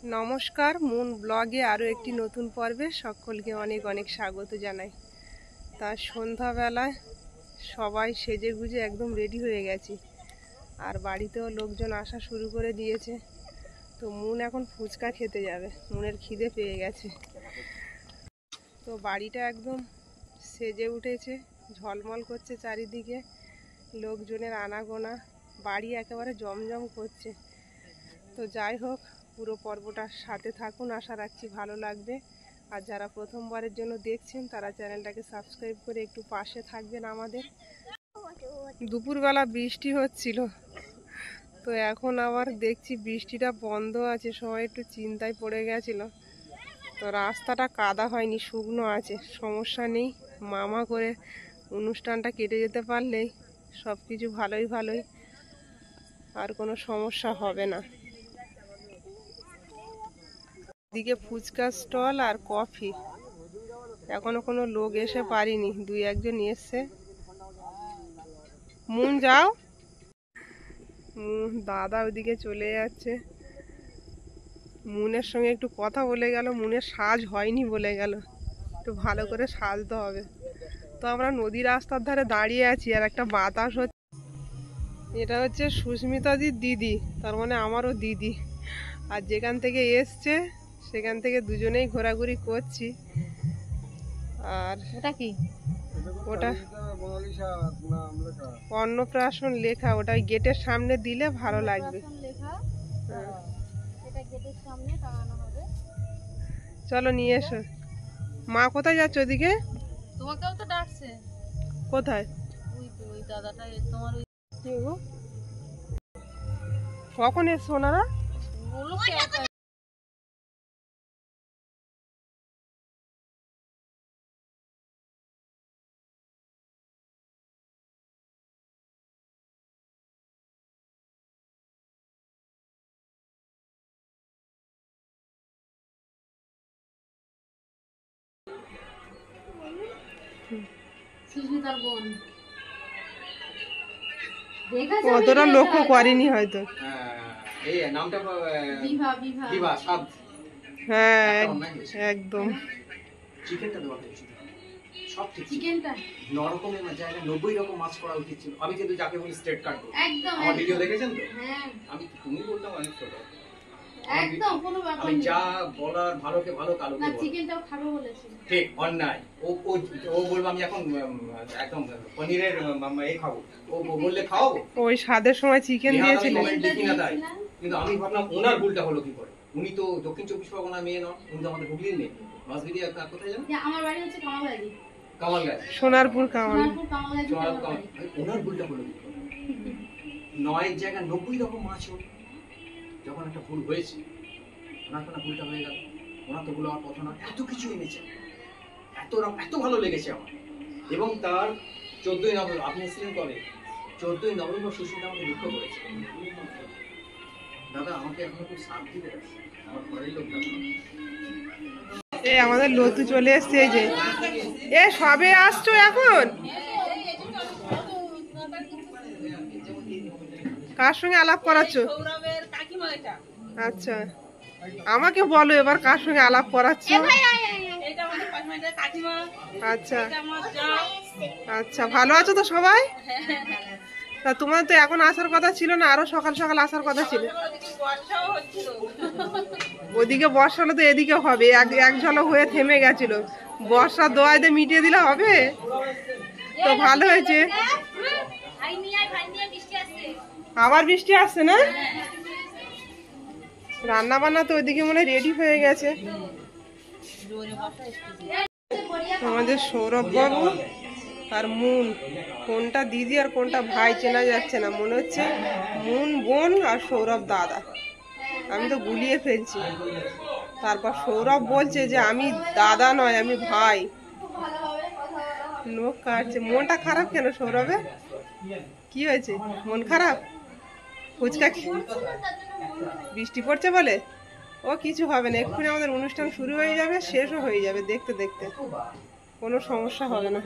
নমস্কার, মুন ব্লগে আরও একটি নতুন পর্বে সকলকে অনেক অনেক স্বাগত জানাই। তার সন্ধ্যাবেলায় সবাই সেজে গুজে একদম রেডি হয়ে গেছি, আর বাড়িতেও লোকজন আসা শুরু করে দিয়েছে। তো মুন এখন ফুচকা খেতে যাবে, মুনের খিদে পেয়ে গেছে। তো বাড়িটা একদম সেজে উঠেছে, ঝলমল করছে চারিদিকে, লোকজনের আনাগোনা, বাড়ি একেবারে জমজম করছে। তো যাই হোক, পুরো পর্বটার সাথে থাকুন, আশা রাখছি ভালো লাগবে। আর যারা প্রথমবারের জন্য দেখছেন তারা চ্যানেলটাকে সাবস্ক্রাইব করে একটু পাশে থাকবেন আমাদের। দুপুরবেলা বৃষ্টি হচ্ছিল, তো এখন আবার দেখছি বৃষ্টিটা বন্ধ আছে, সবাই একটু চিন্তায় পড়ে গেছিল। তো রাস্তাটা কাদা হয়নি, শুকনো আছে, সমস্যা নেই। মামা করে অনুষ্ঠানটা কেটে যেতে পারলেই সব কিছু ভালোই, আর কোনো সমস্যা হবে না। এদিকে ফুচকা স্টল আর কফি, এখনো কোনো লোক এসে পারিনি, দুই একজন এসছে। মুন যাও, দাদা ওইদিকে চলে যাচ্ছে। মুনের সঙ্গে একটু কথা বলে গেল, মুনের সাজ হয়নি বলে গেল, একটু ভালো করে সাজতে হবে। তো আমরা নদী রাস্তার ধারে দাঁড়িয়ে আছি, আর একটা বাতাস হচ্ছে। এটা হচ্ছে সুস্মিতাদির দিদি, তার মানে আমারও দিদি। আর যেখান থেকে এসছে সেখান থেকে দুজনেই ঘোরাঘুরি করছি। আর ওটা কি? ওটা অন্নপ্রাশন লেখা, ওটা গেটের সামনে দিলে ভালো লাগবে। চলো নিয়ে এসো। মা কোথায় যাচ্ছে? ওদিকে তোমাকেও তো ডাকছে। কোথায়? ওই দাদাটা তোমার ওই কখন এসছো ওনারা? সুস্মিতার বোন। অতটা লক্ষ্য করেনি হয়তো। হ্যাঁ একদম। চিকেনটা 9 রকমের জায়গায় 90 রকম মাছ করা উচিত ছিল। আমি কিন্তু যাকে বলি স্ট্রেট কাট করব। একদম। আমার ভিডিও দেখেছেন তো? হ্যাঁ। আমি তুমি বলতাম অনেক ছোট। একদম কোনো ব্যাপার না। আমি যা বলার ভালোকে ভালো কালোকে বল। না চিকেনটাও খাবো বলেছি। ঠিক অন্যায়। ও বলবো আমি এখন একদম পনিরের এই খাবো। ও বললে খাওয়াবো। ওই স্বাদের সময় চিকেন দিয়েছিল। কিন্তু আমি ভাবলাম ওনার ভুলটা হলো কি করে। উনি তো দক্ষিণ 24 পরগনার মেয়ে নন, উনি তো আমাদের হুগলির মেয়ে। মাসবিদি কোথায় জানেন? আমার বাড়ি হচ্ছে কামালগাছি। কামালগাছি। সোনারপুর কামালগাছি। ওনার ভুলটা হলো কি করে? 9 জায়গা 90 রকম মাছ হলো। যখন একটা ভুল হয়েছে, ওনার কোনো ভুলটা হয়ে গেল। ওনার তো ভুল হওয়ার কথা না, এত কিছু এনেছে, এত ভালো লেগেছে আমার। এবং তার 14ই নভেম্বর আপনি এসেছিলেন কবে? 14ই নভেম্বর সুস্মিতা আমাকে দুঃখ করেছে। দাদা আমাকে এখন খুব সাথ দিতে আছে, আমার ঘরের লোক দাদা। এই আমাদের লতু চলে এসছে, এই যে এ সবে আসছো এখন? কার সঙ্গে আলাপ করাচ্ছ? আচ্ছা আমাকে বলো এবার কার সঙ্গে আলাপ করাচ্ছ? আচ্ছা আচ্ছা, ভালো আছো তো সবাই? তা তোমার তো এখন আসার কথা ছিল না, আরো সকাল সকাল আসার কথা ছিল। ওদিকে বর্ষা হলো তো এদিকে হবে, এক ঝলক হয়ে থেমে গেছিল। বর্ষা দোয়াইতে মিটিয়ে দিলে হবে। তো ভালো হয়েছে। আবার বৃষ্টি আসছে না? রান্না বান্না তো ওইদিকে মনে রেডি হয়ে গেছে। আমাদের সৌরভ বাবু আর মুন, কোনটা দিদি আর কোনটা ভাই চেনা যাচ্ছে না, মনে হচ্ছে মুন বোন আর সৌরভ দাদা। আমি তো গুলিয়ে ফেলছি। তারপর সৌরভ বলছে যে আমি দাদা নয়, আমি ভাই। লোক কাটছে। মনটা খারাপ কেন সৌরভের? কি হয়েছে? মন খারাপ? ফুচকা বৃষ্টি পড়ছে বলে? ও কিছু হবে না, এক্ষুনি আমাদের অনুষ্ঠান শুরু হয়ে যাবে, শেষও হয়ে যাবে, দেখতে দেখতে কোনো সমস্যা হবে না।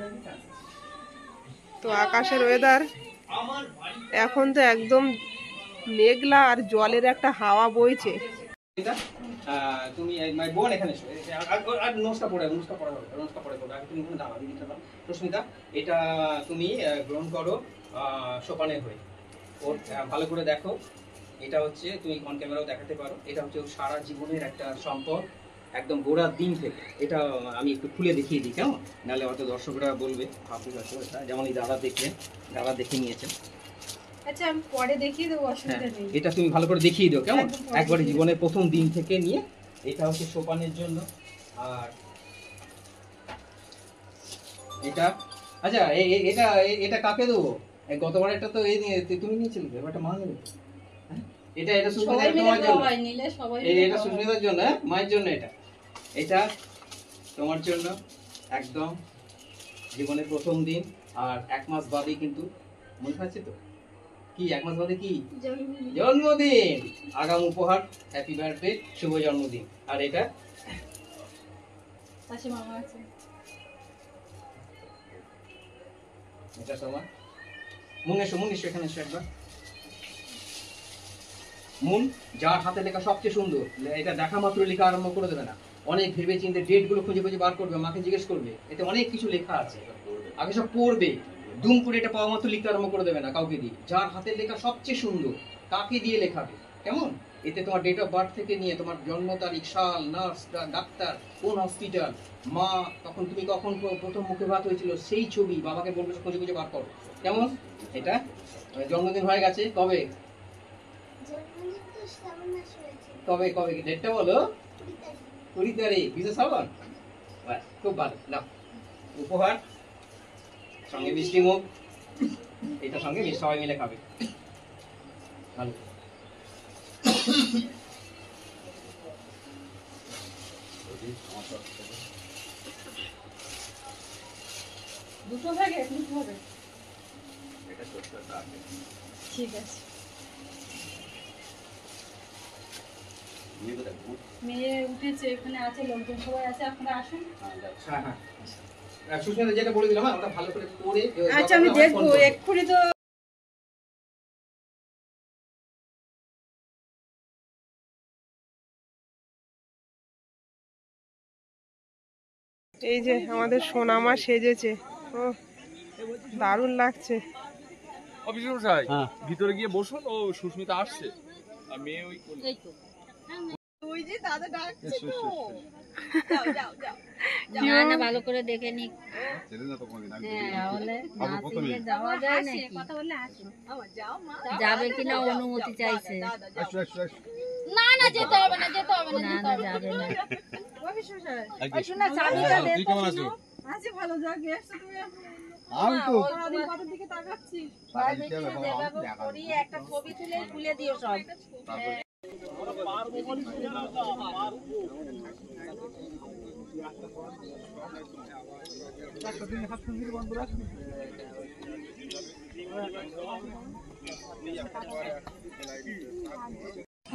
তো আকাশের ওয়েদার এখন তো একদম মেঘলা, আর জলের একটা হাওয়া বইছে। তুমি বোন এখানে এসো, আর নমস্কার পড়ে করো আগে তুমি এখানে দাঁড়াও, দিদিটা দাও। সুস্মিতা, এটা তুমি গ্রহণ করো সোপানের হয়ে। ওর ভালো করে দেখো, এটা হচ্ছে তুমি অন ক্যামেরাও দেখাতে পারো, এটা হচ্ছে ওর সারা জীবনের একটা সম্পদ, একদম গোড়ার দিন থেকে। এটা আমি একটু খুলে দেখিয়ে দিই কেমন, নাহলে হয়তো দর্শকরা বলবে আপনি হয়তো এটা, যেমন এই দাদা দেখলেন, দাদা দেখে নিয়েছেন। আচ্ছা আমি পরে দেখিয়ে দেবো, অসুবিধা নেই। এটা তুমি ভালো করে দেখিয়ে দিও কেমন, একদম পরে একবারে দেখিয়ে জীবনের প্রথম দিন থেকে নিয়ে। এটা হচ্ছে সোপানের জন্য। আর এটা আচ্ছা এটা এটা কাকে দেবো? গতবার একটা তো এই নিয়ে তুমি নিয়েছিলে, এবারটা মা নেবে। হ্যাঁ, এটা সুস্মিতা সবাই মিলে তোমার জন্য, খাওয়াই নিলে সবাই এটা সুস্মিতার জন্য, হ্যাঁ মায়ের জন্য। এটা তোমার জন্য, একদম জীবনের প্রথম দিন। আর 1 মাস বাদেই কিন্তু, মনে থাকছে তো কি 1 মাস বাদে কি জন্মদিন, আগাম উপহার, হ্যাপি বার্থডে, শুভ জন্মদিন। আর এটা পাশে মামা আছে। এটা তোমার মুন এসো এখানে এসো একবার। মুন, যার হাতে লেখা সবচেয়ে সুন্দর, এটা দেখা মাত্র লেখা আরম্ভ করে দেবে না, অনেক ভেবে চিন্তে ডেট গুলো খুঁজে বার করবে, মাকে জিজ্ঞেস করবে, এতে অনেক কিছু লেখা আছে, আগে সব পড়বে, দুম করে এটা পাওয়া মাত্র লিখতে আরম্ভ করে দেবে না কাউকে দিয়ে। যার হাতের লেখা সবচেয়ে সুন্দর তাকে দিয়ে লেখাবে কেমন। এতে তোমার ডেট অফ বার্থ থেকে নিয়ে তোমার জন্ম তারিখ, সাল, নার্স, ডাক্তার, কোন হসপিটাল, মা তখন তুমি কখন প্রথম মুখে ভাত হয়েছিল সেই ছবি, বাবাকে বলবে খুঁজে বার করো কেমন। এটা জন্মদিন হয়ে গেছে, কবে কবে কবে ডেটটা বলো? 20 তারিখ, বিশেষ শ্রাবণ। খুব ভালো, নাও উপহার, সঙ্গে মিষ্টি মুখ, এটা সঙ্গে সবাই মিলে খাবে। ভালো দুটো থাকে নিতে হবে, ঠিক আছে। মেয়ে উঠেছে, এখানে আছে, লোকজন সবাই আছে, আপনারা আসুন। হ্যাঁ হ্যাঁ, সুস্মিতা যেটা বলে দিলাম, ওটা ভালো করে পড়ে। আচ্ছা আমি দেখবো এক্ষুনি তো। এই যে আমাদের সোনামা সেজেছে, ও দারুণ লাগছে। অফিসার মশাই, ভিতরে গিয়ে বসুন, ও সুস্মিতা আসছে আর মেয়ে ওই এই তো ওই যে দাদা ডাকছে তো, যাও না ভালো করে দেখে নি, তাহলে নাচিয়ে যাওয়া যায় নাকি? কথা বললে আসে, যাও মা, যাবে কিনা অনুমতি চাইছে। না না যেতে হবে না, না যাবে না। শোনা চাবিটা দে। তুই কেমন আছো? আছি ভালো, যা গেছো তুমি। আমি তো সারাদিন কতর দিকে তাকাচ্ছি। একটা ছবি তুলে খুলে দিও সব।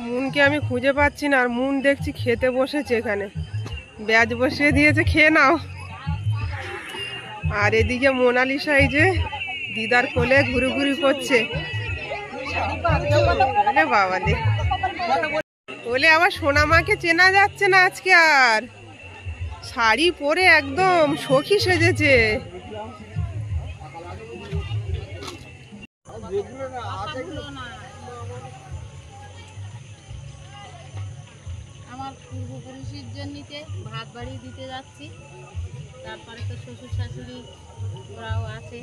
মুনকে আমি খুঁজে পাচ্ছি না, আর মুন দেখছি খেতে বসেছে, এখানে ব্যাজ বসিয়ে দিয়েছে, খেয়ে নাও। আর এদিকে মোনালিসা এই যে দিদার কোলে ঘুরি করছে। বাবা দে বলে আবার সোনামাকে চেনা যাচ্ছে না আজকে, আর শাড়ি পরে একদম সখী সেজেছে। আমার পূর্বপুরুষের জন্যতে ভাত বাড়িয়ে দিতে যাচ্ছি, তারপরে তো শ্বশুর শাশুড়ি ওরাও আছে,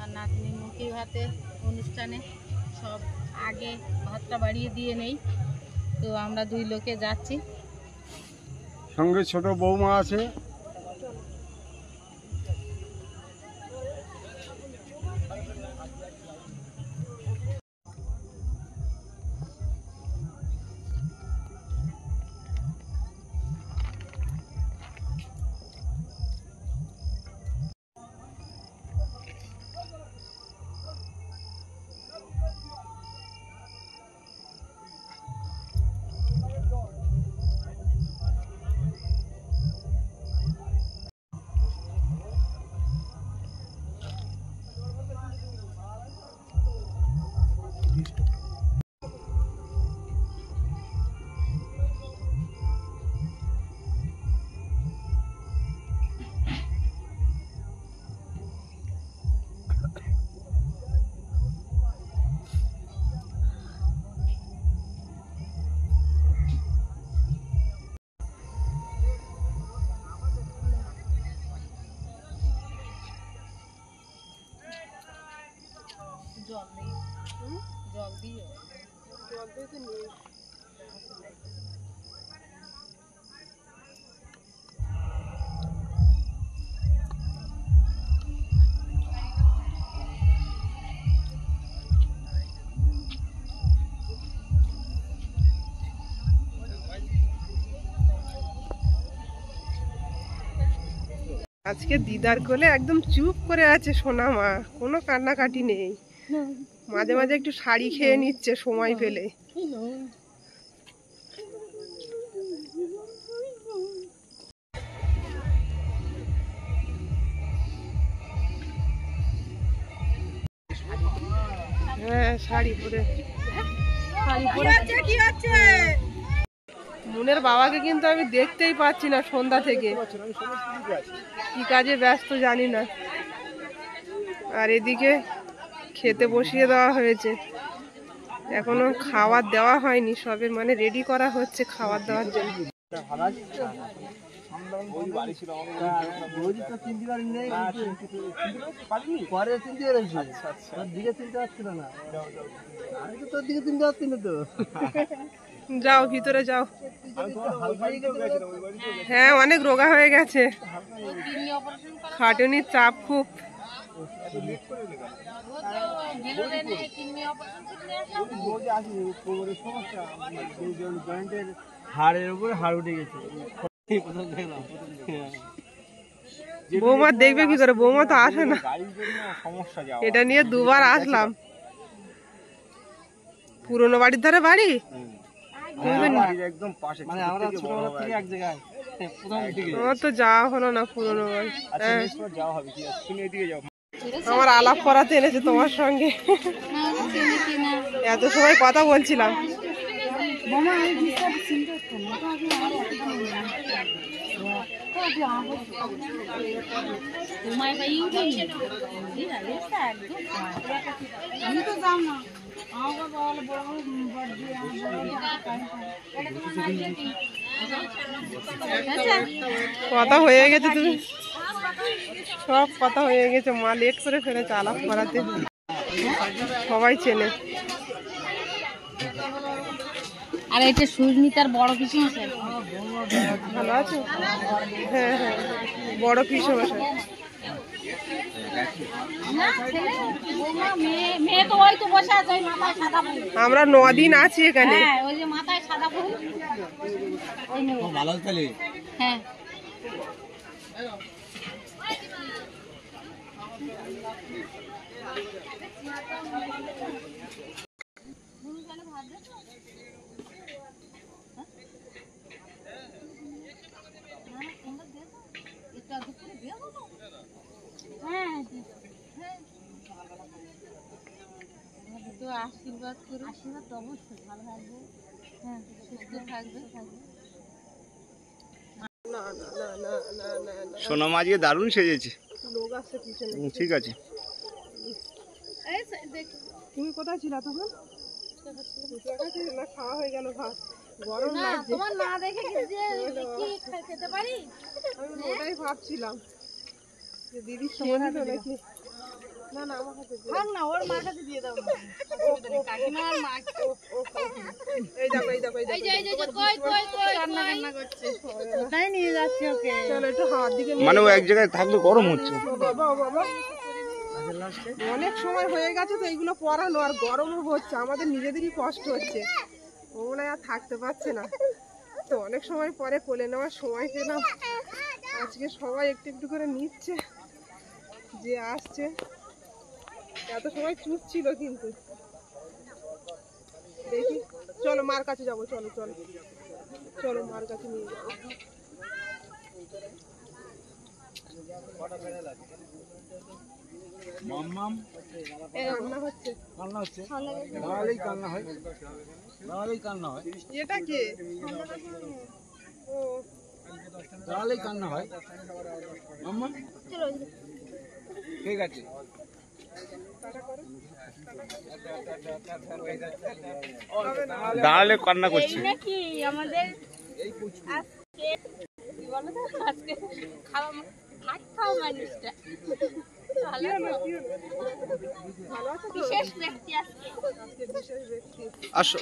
আর নাতনির মুখী ভাতের অনুষ্ঠানে সব আগে ভাতটা বাড়িয়ে দিয়ে নেই। তো আমরা 2 লোকে যাচ্ছি, সঙ্গে ছোট বৌমা আছে। জল দিয়ে জল দিয়ে তো নেই। আজকে দিদার কোলে একদম চুপ করে আছে সোনা মা, কোনো কান্নাকাটি নেই। মাঝে মাঝে একটু শাড়ি খেয়ে নিচ্ছে সময় পেলে। হ্যাঁ শাড়ি পরে কি হচ্ছে? মুনের বাবাকে কিন্তু আমি দেখতেই পাচ্ছি না সন্ধ্যা থেকে, কি কাজে ব্যস্ত জানি না। আর এদিকে খেতে বসিয়ে দেওয়া হয়েছে, এখনো খাবার দেওয়া হয়নি, সবে মানে রেডি করা হচ্ছে খাবার দেওয়ার জন্য। যাও ভিতরে যাও। হ্যাঁ অনেক রোগা হয়ে গেছে, খাটুনির চাপ খুব। হাড়ের উপরে হাড় উঠে গেছে। বৌমা দেখবে কি করে, বৌমা তো আসে না। এটা নিয়ে দুবার আসলাম। পুরনো বাড়ির ধারে বাড়ি, একদম পাশে, মানে আমরা ছোটবেলা থেকে এক জায়গায় প্রথম দিকে। আমার তো যাওয়া হলো না পুরনো বাড়ি। হ্যাঁ যাওয়া হবে, ঠিক আছে তুমি এদিকে যাও। আমার আলাপ করাতে এনেছে তোমার সঙ্গে, এত সময় কথা বলছিলাম। কথা হয়ে গেছে, তুমি সব কথা হয়ে গেছে। মা লেট করে ফেলেছে আলাপ করাতে, সবাই চেনে। আর এটা সুস্মিতার বড় পিসি মশাই। ভালো আছো? হ্যাঁ হ্যাঁ বড় পিসি মশাই। আমরা 9 দিন আছি এখানে। ওই যে মাথায় সাদা ফুল, ভালো তাহলে। হ্যাঁ আশীর্বাদ করো। আশীর্বাদ তো অবশ্যই, ভালো থাকবে, হ্যাঁ সুস্থ থাকবে। না না না না না না না, সোনামা আজকে দারুণ সেজেছে। লোক আসছে পিছনে। ঠিক আছে। তুমি কোথায় ছিলা তখন? না খাওয়া হয়ে গেল ভাত, গরম লাগছে। তোমার না দেখে কি খেতে পারি, আমি ওটাই ভাবছিলাম যে দিদির সময় হলো নাকি। না না আমার কাছে থাক না, ওর মার কাছে দিয়ে দাও না। কাকিমার মা এই দেখো এই দেখো এই দেখো। এই যে কই কই কই কান্না কান্না করছে, কোথায় নিয়ে যাচ্ছে ওকে? চলো একটু হাওয়ার দিকে মানে ও এক জায়গায় থাকলে গরম হচ্ছে। বাবা বাবা অনেক সময় হয়ে গেছে তো এইগুলো পরানো, আর গরমও হচ্ছে, আমাদের নিজেদেরই কষ্ট হচ্ছে। ও মনে হয় আর থাকতে পারছে না, তো অনেক সময় পরে কোলে নেওয়ার সময় পেলাম। আজকে সবাই একটু একটু করে নিচ্ছে, যে আসছে। এত সময় চুপ ছিল কিন্তু। দেখি চলো মার কাছে যাবো, চলো চলো চলো মার কাছে নিয়ে যাবো। মাম্মাম কান্না হচ্ছে, কান্না হচ্ছে, দাঁড়ালেই কান্না হয়, দাঁড়ালেই কান্না হয়। এটা কে? ও দাঁড়ালেই কান্না হয়। মাম্মাম ঠিক আছে। দাঁড়ালে কান্না করছে। নাকি আমাদের আজকে খাওয়া ভাত খাওয়া মানুষটা ভালো আছো তো? বিশেষ ব্যক্তি আজকে। আজকে বিশেষ ব্যক্তি। আসো।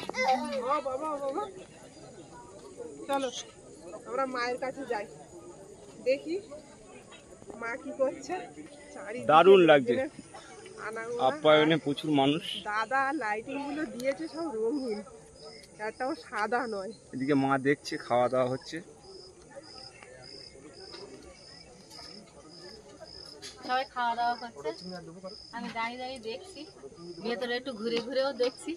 ও বাবা বাবা, চলো আমরা মায়ের কাছে যাই, দেখি মা কি করছে। চারিদিকে দারুণ লাগছে। আনাগোনা, আপ্যায়নে প্রচুর মানুষ। দাদা লাইটিং গুলো দিয়েছে সব রঙিন, একটাও সাদা নয়। এদিকে মা দেখছে, খাওয়া দাওয়া হচ্ছে। সবাই খাওয়া দাওয়া করছে, আমি দাঁড়িয়ে দাঁড়িয়ে দেখছি, ভেতরে একটু ঘুরে ঘুরেও দেখছি।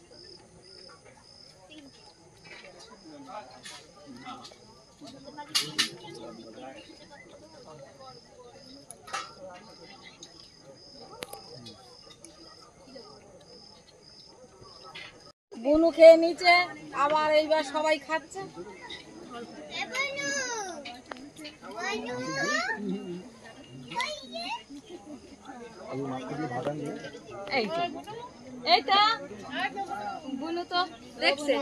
বুনু খেয়ে নিচে, আবার এইবার সবাই খাচ্ছে। এইটা বুনু তো দেখছে।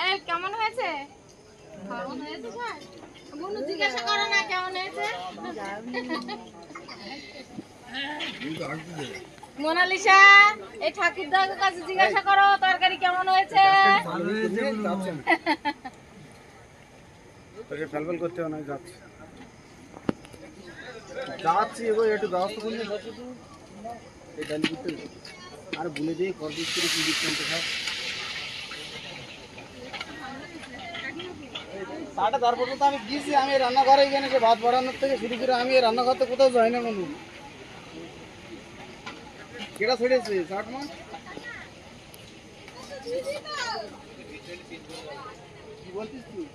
এই কেমন হয়েছে? কেমন হয়েছে স্যার? বুনু জিজ্ঞাসা করো না কেমন হয়েছে। মোনালিসা, এই ঠাকুরদার কাছে জিজ্ঞাসা করো তরকারি কেমন হয়েছে। তোকে ফেলফেল করতে হবে না, যাচ্ছি যাচ্ছি এবার একটু ব্যবস্থা করলে এই ডালি করতে আর বলে দিয়ে কর দিচ্ছি কি দিচ্ছি সব সাটা তারপর তো আমি গিয়েছি। আমি রান্নাঘরে এখানে যে ভাত বাড়ানোর থেকে শুরু করে আমি রান্নাঘরতে কোথাও যাই না। কোনো কেটা ছড়িয়েছে ষাট মাস কি বলছিস তুই?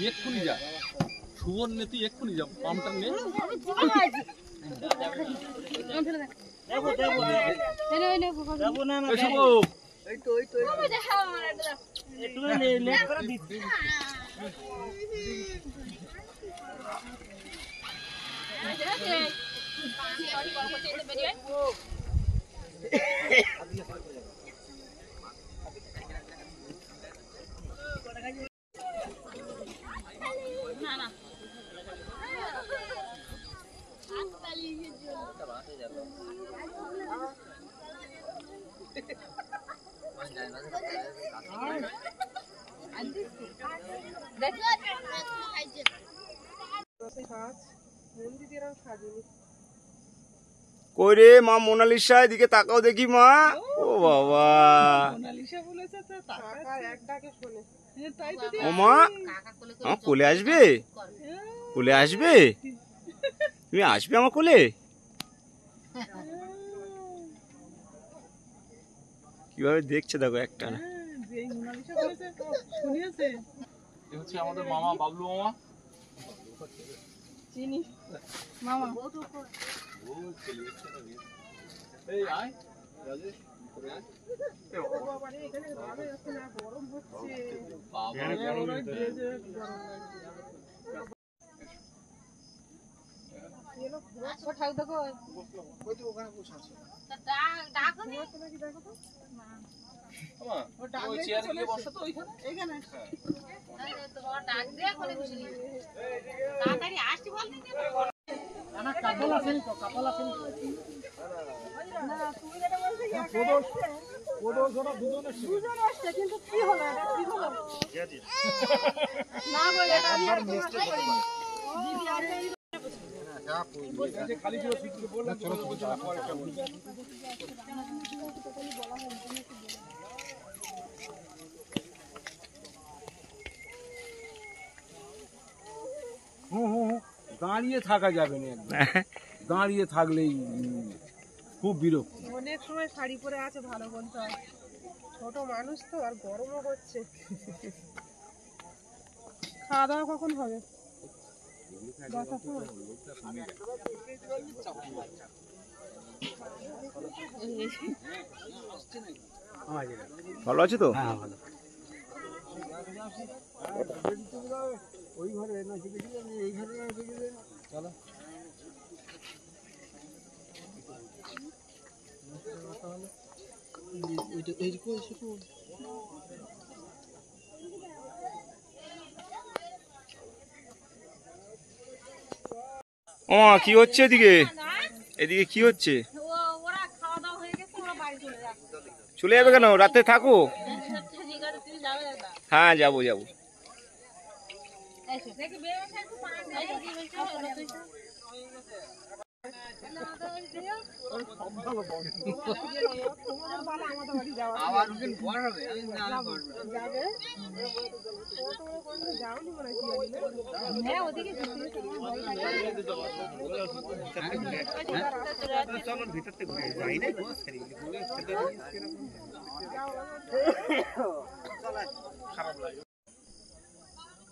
এক্ষুনি যা সুবর্ণ, তুই এক্ষুনি যা, পাম্পটা নে। কই রে মা মোনালিসা, এদিকে তাকাও দেখি মা। ও বাবা, মোনালিসা বলেছে তো কাকা এক ডাকে শোনে। তাই তো ও মা আমার কোলে আসবে? কোলে আসবে? তুমি আসবে আমার কোলে? কিভাবে দেখছে দেখো একটা না। যেই মোনালিসা বলেছে তো শুনিয়েছে। এ হচ্ছে আমাদের মামা, বাবলু মামা। চিনি মামা। এই আয় রাজেশ, বাবা রে, এখানে ভালো যাচ্ছে না, গরম হচ্ছে। চেয়ারে গিয়ে বসো তো ওইখানে। এখানে দুজনে আসছে, কিন্তু কি হলো এটা? কি হলো? না গো, এটা আমি আর তোমাকে করিনি। দিদি আগে খালি ছিল শুধু বললাম চলো পরে একটা বলবো। দাঁড়িয়ে থাকা যাবে না একদম। দাঁড়িয়ে থাকলেই খুব বিরক্ত। অনেক সময় শাড়ি পরে আছে, ভালো বলতে হয়। ছোট মানুষ তো, আর গরমও হচ্ছে। খাওয়া দাওয়া কখন হবে? ভালো আছে তো? হ্যাঁ ভালো। ওই ঘরে না এই ঘরে চলো। ও কি হচ্ছে এদিকে? এদিকে কি হচ্ছে? ওরা খাওয়া দাওয়া হয়ে গেছে, ওরা বাড়ি চলে যাচ্ছে। চলে যাবে কেন? রাতে থাকো। ঠিক আছে, তুমি যাবে দাদা? হ্যাঁ যাবো যাবো। এসো দেখি বেরোছে একটু পানি দাও। কি হয়েছে?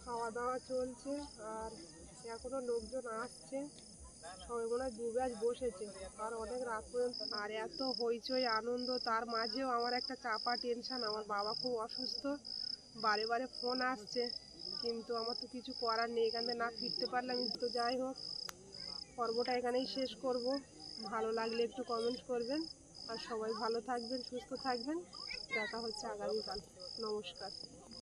খাওয়া দাওয়া চলছে, আর এখনো লোকজন আসছে। সবাই মনে হয় দু ব্যাচ বসেছে, আর অনেক রাত পর্যন্ত। আর এত হইচই আনন্দ, তার মাঝেও আমার একটা চাপা টেনশন। আমার বাবা খুব অসুস্থ, বারে বারে ফোন আসছে, কিন্তু আমার তো কিছু করার নেই। এখান থেকে না ফিরতে পারলাম তো। যাই হোক, পর্বটা এখানেই শেষ করব। ভালো লাগলে একটু কমেন্ট করবেন, আর সবাই ভালো থাকবেন, সুস্থ থাকবেন। দেখা হচ্ছে আগামীকাল। নমস্কার।